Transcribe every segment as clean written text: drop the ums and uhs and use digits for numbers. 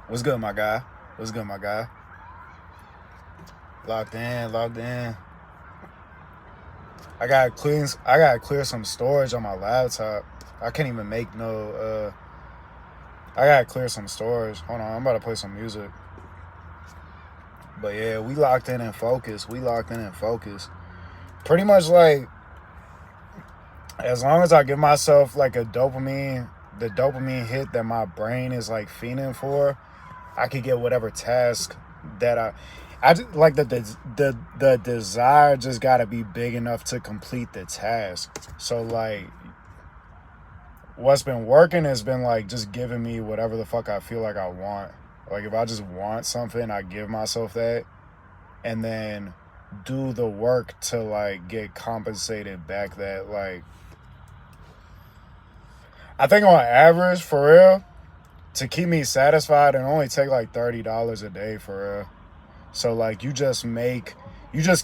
What's good, my guy? What's good, my guy? Logged in, logged in. I gotta clear some storage on my laptop. I can't even make no I gotta clear some storage. Hold on, I'm about to play some music. But yeah, we locked in and focused. Pretty much like as long as I give myself like the dopamine hit that my brain is like fiending for, I could get whatever task that I just like the desire just gotta be big enough to complete the task. So like what's been working has been like just giving me whatever the fuck I feel like I want. Like if I just want something, I give myself that and then do the work to like get compensated back that like I think on average for real to keep me satisfied it only take like $30 a day for real. So like you just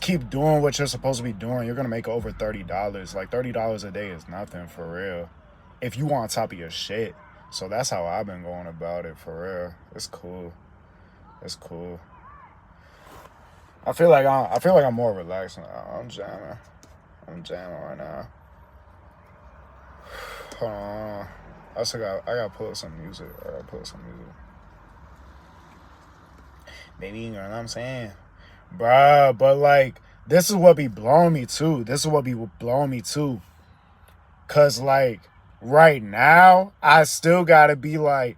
keep doing what you're supposed to be doing. You're gonna make over $30. Like $30 a day is nothing for real. If you on top of your shit. So that's how I've been going about it for real. It's cool. It's cool. I feel like I'm more relaxed now. I'm jamming right now. Hold on. I gotta pull up some music. Baby, you know what I'm saying? Bruh, but like, this is what be blowing me too. Cause like, right now, I still gotta be like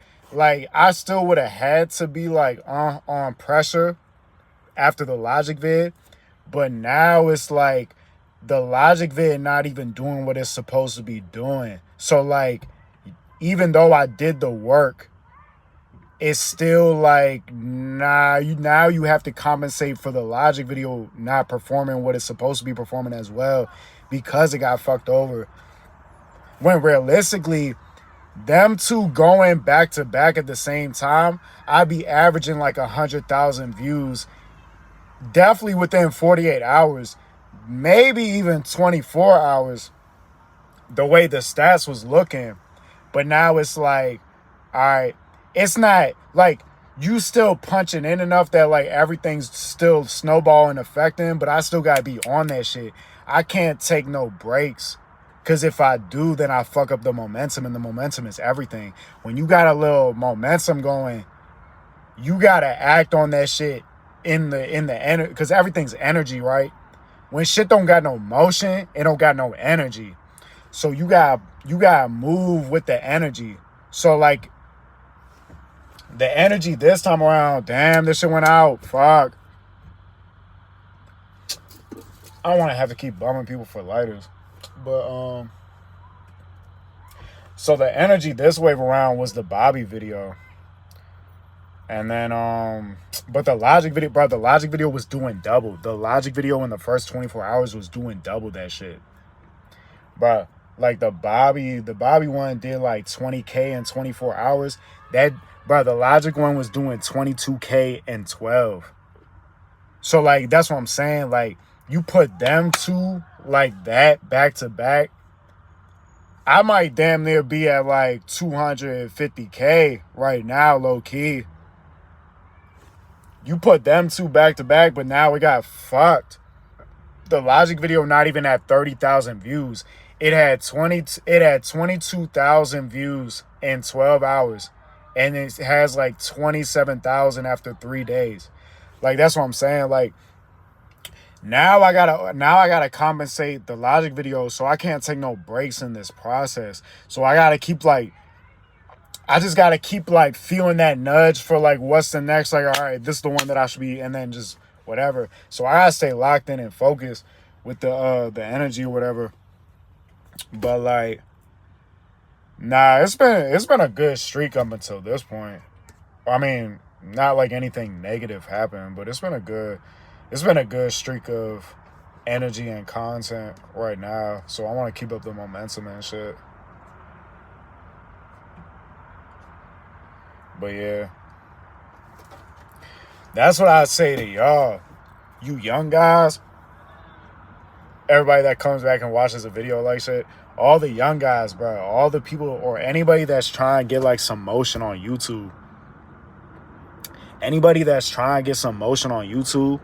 I still would have had to be like on pressure after the Logic vid. But now it's like, the Logic vid not even doing what it's supposed to be doing. So like, even though I did the work, it's still like, now you have to compensate for the Logic video not performing what it's supposed to be performing as well because it got fucked over. When realistically, them two going back to back at the same time, I'd be averaging like 100,000 views, definitely within 48 hours, maybe even 24 hours, the way the stats was looking. But now it's like, all right, it's not like you still punching in enough that like everything's still snowballing affecting, but I still gotta be on that shit. I can't take no breaks, because if I do, then I fuck up the momentum, and the momentum is everything. When you got a little momentum going, you gotta act on that shit in the energy, because everything's energy, right? When shit don't got no motion, it don't got no energy. So you gotta move with the energy. So like, the energy this time around, damn, this shit went out. Fuck. I don't want to have to keep bumming people for lighters. But, so the energy this wave around was the Bobby video. And then, but the Logic video, bro, the Logic video was doing double. The Logic video in the first 24 hours was doing double that shit. Bro, like the Bobby one did like 20K in 24 hours. Bro, the Logic one was doing 22K in 12. So like, that's what I'm saying. Like, you put them two like that back to back, I might damn near be at like 250K right now, low key. You put them two back to back, but now we got fucked. The Logic video not even at 30,000 views. It had 22,000 views in 12 hours. And it has like 27,000 after 3 days. Like, that's what I'm saying. Like, now I gotta compensate the Logic video, so I can't take no breaks in this process. So I gotta keep like, I just gotta keep like feeling that nudge for like what's the next. Like, all right, this is the one that I should be, and then just whatever. So I gotta stay locked in and focused with the energy or whatever. But like, nah, it's been a good streak up until this point. I mean, not like anything negative happened, but it's been a good streak of energy and content right now. So I want to keep up the momentum and shit. But yeah, that's what I say to y'all, you young guys, everybody that comes back and watches a video like shit, all the young guys, bro, all the people or anybody that's trying to get like some motion on YouTube, Anybody that's trying to get some motion on YouTube,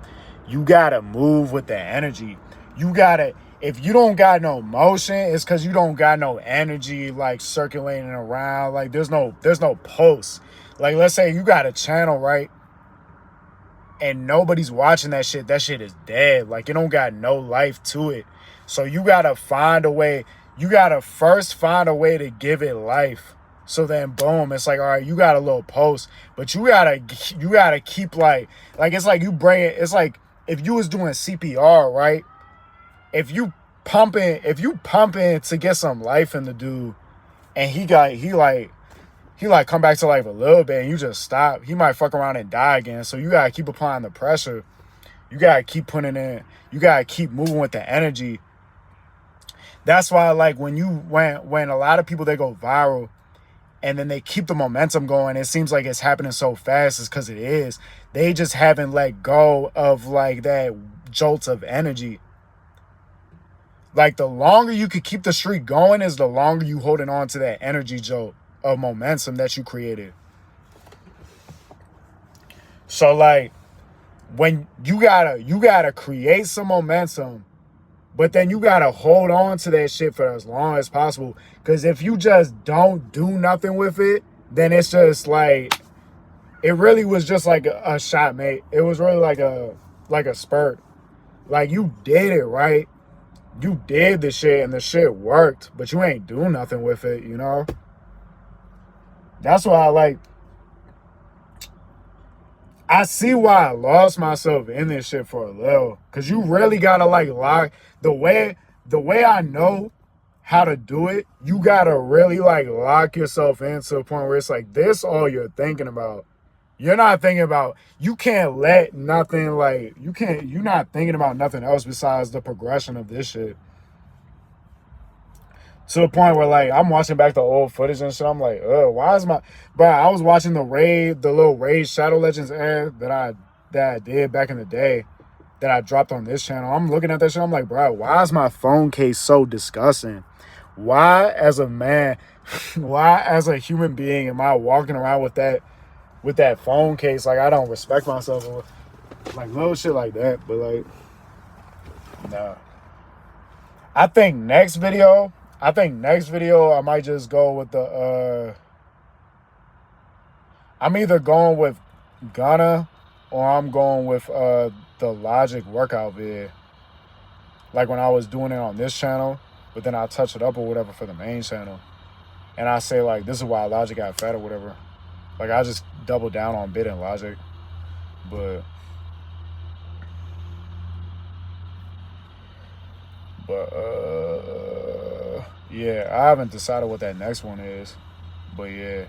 you gotta move with the energy. You gotta, if you don't got no motion, it's because you don't got no energy like circulating around. Like there's no pulse. Like let's say you got a channel, right? And nobody's watching that shit is dead. Like it don't got no life to it. So you gotta find a way. You gotta first find a way to give it life. So then boom, it's like, all right, you got a little pulse, but you gotta keep like it's like you bring it, it's like if you was doing CPR, right? If you pumping to get some life in the dude, and he come back to life a little bit and you just stop, he might fuck around and die again. So you gotta keep applying the pressure. You gotta keep putting in, you gotta keep moving with the energy. That's why like when a lot of people, they go viral and then they keep the momentum going, it seems like it's happening so fast. It's because it is. They just haven't let go of like that jolt of energy. Like the longer you could keep the streak going is the longer you holding on to that energy jolt of momentum that you created. So like when you gotta create some momentum, but then you gotta hold on to that shit for as long as possible. Because if you just don't do nothing with it, then it's just like, it really was just like a shot, mate. It was really like a spurt. Like you did it, right? You did the shit and the shit worked, but you ain't doing nothing with it, you know? That's why I see why I lost myself in this shit for a little. Cause you really gotta like lock the way I know how to do it, you gotta really like lock yourself into a point where it's like this all you're thinking about. You're not thinking about, you can't let nothing like, you're not thinking about nothing else besides the progression of this shit. To the point where like I'm watching back the old footage and shit, I'm like, why is my, bro? I was watching the little Raid Shadow Legends air that I did back in the day, that I dropped on this channel. I'm looking at that shit, I'm like, bro, why is my phone case so disgusting? Why as a man, why as a human being am I walking around with that phone case? Like I don't respect myself or like little shit like that. But like, nah. I think next video I might just go with the I'm either going with Gunna or I'm going with the Logic workout vid. Like when I was doing it on this channel, but then I touch it up or whatever for the main channel. And I say like, this is why Logic got fat or whatever. Like I just double down on Bit and Logic. But yeah, I haven't decided what that next one is. But yeah,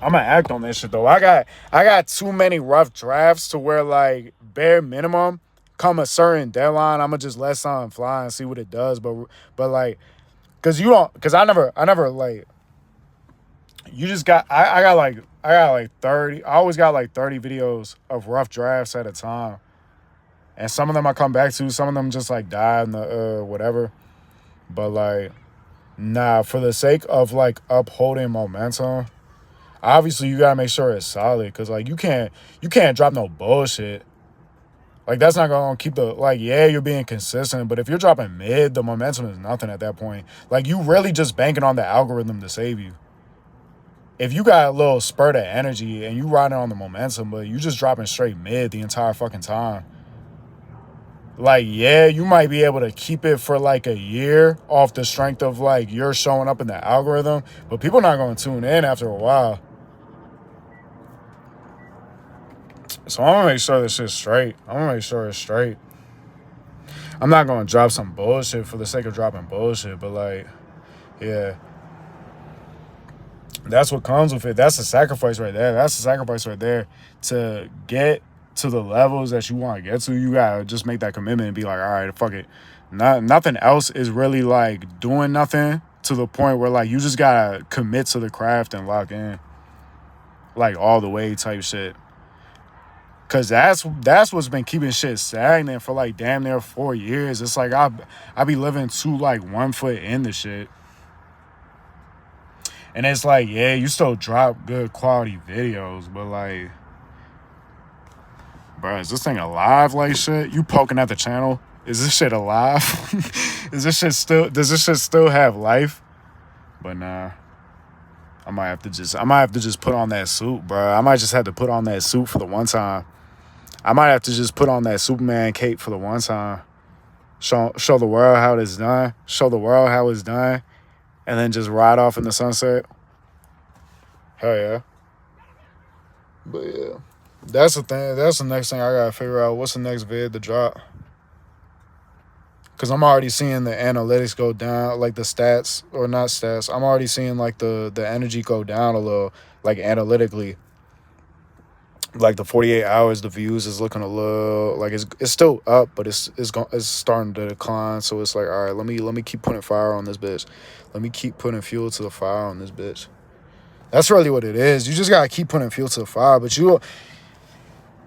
I'm gonna act on this shit though. I got too many rough drafts to where like bare minimum, come a certain deadline, I'm gonna just let something fly and see what it does. But like, cause I never like, you just got, I got like 30, I always got like 30 videos of rough drafts at a time. And some of them I come back to, some of them just like die in the whatever. But like, nah, for the sake of like upholding momentum, obviously you gotta make sure it's solid. Cause like you can't drop no bullshit. Like that's not gonna keep the, like, yeah, you're being consistent, but if you're dropping mid, the momentum is nothing at that point. Like you really just banking on the algorithm to save you. If you got a little spurt of energy and you riding on the momentum, but you just dropping straight mid the entire fucking time, like, yeah, you might be able to keep it for like a year off the strength of like you're showing up in the algorithm, but people not going to tune in after a while. So I'm going to make sure this shit's straight. I'm going to make sure it's straight. I'm not going to drop some bullshit for the sake of dropping bullshit, but like, yeah. That's what comes with it. That's a sacrifice right there. That's a sacrifice right there. To get to the levels that you want to get to, you gotta just make that commitment and be like, all right, fuck it. Nothing else is really like doing nothing, to the point where like you just gotta commit to the craft and lock in, like all the way type shit. Cause that's what's been keeping shit stagnant for like damn near 4 years. It's like I be living too like 1 foot in the shit. And it's like, yeah, you still drop good quality videos, but like, bro, is this thing alive like shit? You poking at the channel? Is this shit alive? Does this shit still have life? But nah. I might have to just put on that suit, bro. I might just have to put on that suit for the one time. I might have to just put on that Superman cape for the one time. Show the world how it's done. Show the world how it's done. And then just ride off in the sunset. Hell yeah. But yeah. That's the thing. That's the next thing I gotta figure out. What's the next vid to drop? Because I'm already seeing the analytics go down, like the stats, or not stats. I'm already seeing like the energy go down a little, like analytically. Like the 48 hours, the views is looking a little like it's still up, but it's starting to decline. So it's like, all right, let me keep putting fire on this bitch. Let me keep putting fuel to the fire on this bitch. That's really what it is. You just gotta keep putting fuel to the fire, but you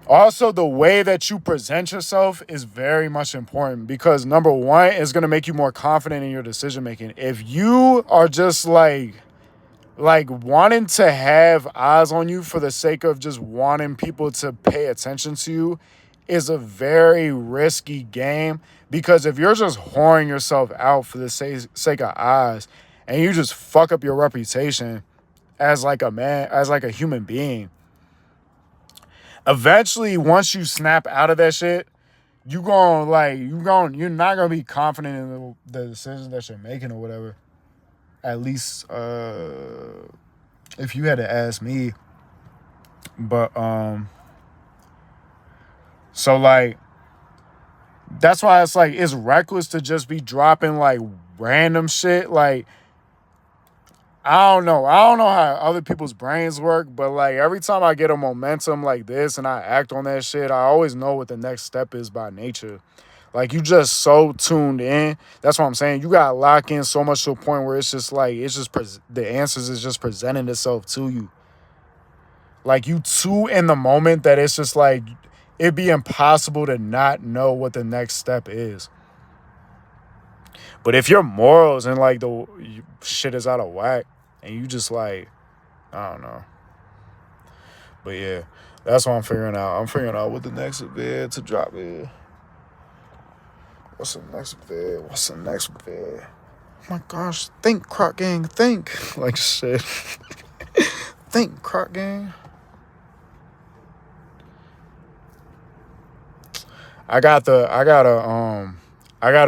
also, the way that you present yourself is very much important because number one, it's gonna make you more confident in your decision making. If you are just like wanting to have eyes on you for the sake of just wanting people to pay attention to you is a very risky game, because if you're just whoring yourself out for the sake of eyes and you just fuck up your reputation as like a man, as like a human being, eventually once you snap out of that shit, you're not gonna be confident in the decisions that you're making or whatever. At least if you had to ask me. But so like that's why it's like it's reckless to just be dropping like random shit. Like I don't know how other people's brains work, but like every time I get a momentum like this and I act on that shit, I always know what the next step is by nature. Like you just so tuned in. That's what I'm saying. You got to lock in so much to a point where it's just like the answers is just presenting itself to you. Like you too in the moment that it's just like it'd be impossible to not know what the next step is. But if your morals and like the shit is out of whack and you just like, I don't know. But yeah, that's what I'm figuring out. I'm figuring out what the next vid to drop is. What's the next vid? Oh my gosh, think, Croc Gang, think. Like shit. Think, Croc Gang. I got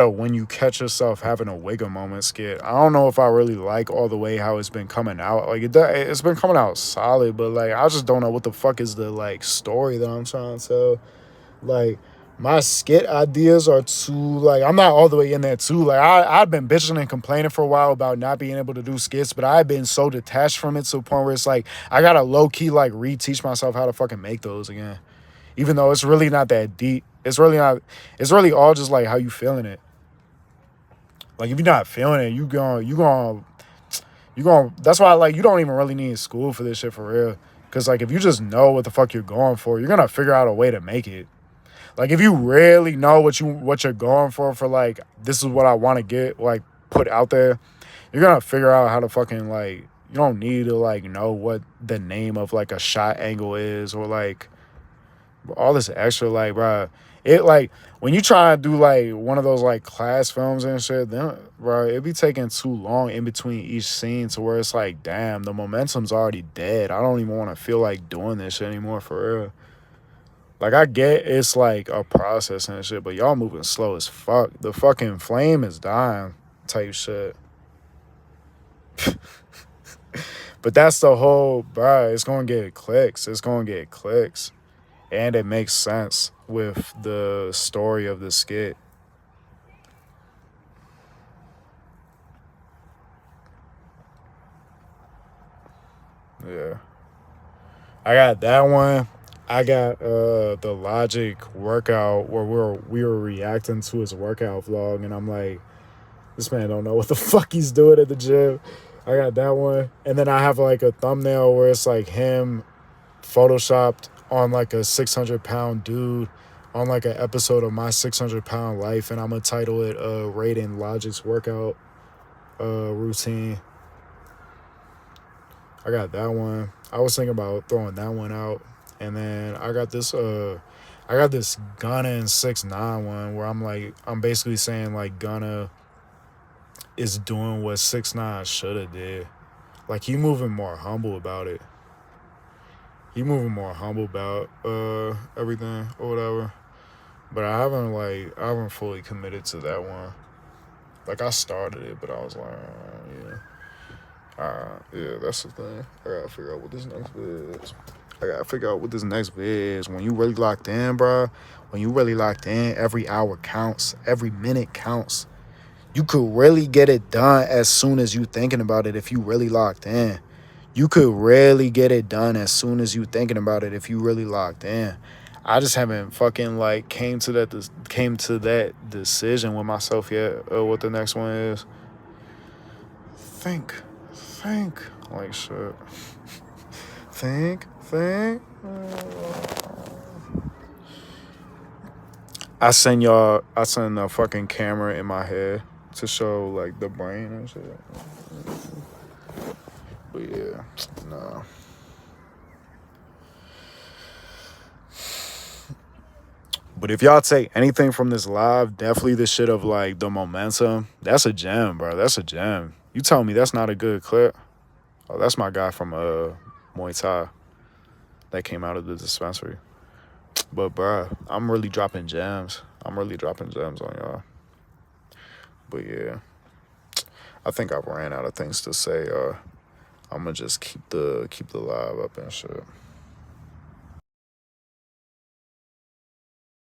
a when you catch yourself having a wiggle moment skit. I don't know if I really like all the way how it's been coming out. Like it's been coming out solid, but like I just don't know what the fuck is the like story that I'm trying to tell. Like my skit ideas are too like I'm not all the way in there too. Like I've been bitching and complaining for a while about not being able to do skits, but I've been so detached from it to the point where it's like I gotta low key like reteach myself how to fucking make those again. Even though it's really not that deep. It's really all just like how you feeling it. Like if you're not feeling it, you going that's why like you don't even really need school for this shit for real. Cause like if you just know what the fuck you're going for, you're gonna figure out a way to make it. Like if you really know what you're going for like this is what I want to get like put out there, you're gonna figure out how to fucking like you don't need to like know what the name of like a shot angle is or like all this extra like bro. It like when you try to do like one of those like class films and shit, then bro, it be taking too long in between each scene to where it's like, damn, the momentum's already dead. I don't even want to feel like doing this shit anymore for real. Like I get it's like a process and shit, but y'all moving slow as fuck. The fucking flame is dying type shit. But that's the whole, bro, it's gonna get clicks. And it makes sense with the story of the skit. Yeah. I got that one. I got the Logic workout where we were reacting to his workout vlog, and I'm like, this man don't know what the fuck he's doing at the gym. I got that one. And then I have like a thumbnail where it's like him photoshopped on like a 600-pound dude on like an episode of My 600-Pound Life, and I'm gonna title it rating Logic's workout routine. I got that one. I was thinking about throwing that one out. And then I got this Gunna and 6ix9ine one where I'm basically saying like Gunna is doing what 6ix9ine should have did. Like he moving more humble about it. He moving more humble about everything or whatever. But I haven't fully committed to that one. Like I started it, but I was like, yeah. Yeah, that's the thing. I gotta figure out what this next vid is. When you really locked in, bro. When you really locked in, every hour counts. Every minute counts. You could really get it done as soon as you thinking about it if you really locked in. You could really get it done as soon as you thinking about it if you really locked in. I just haven't fucking like came to that decision with myself yet. What the next one is? Think. Like shit. Think. I send a fucking camera in my head to show like the brain and shit. But yeah, nah. But if y'all take anything from this live, definitely the shit of like the momentum. That's a gem, bro. That's a gem. You tell me that's not a good clip. Oh, that's my guy from Muay Thai that came out of the dispensary. But bro, I'm really dropping gems. I'm really dropping gems on y'all. But yeah, I think I've ran out of things to say. I'm gonna just keep the live up and shit.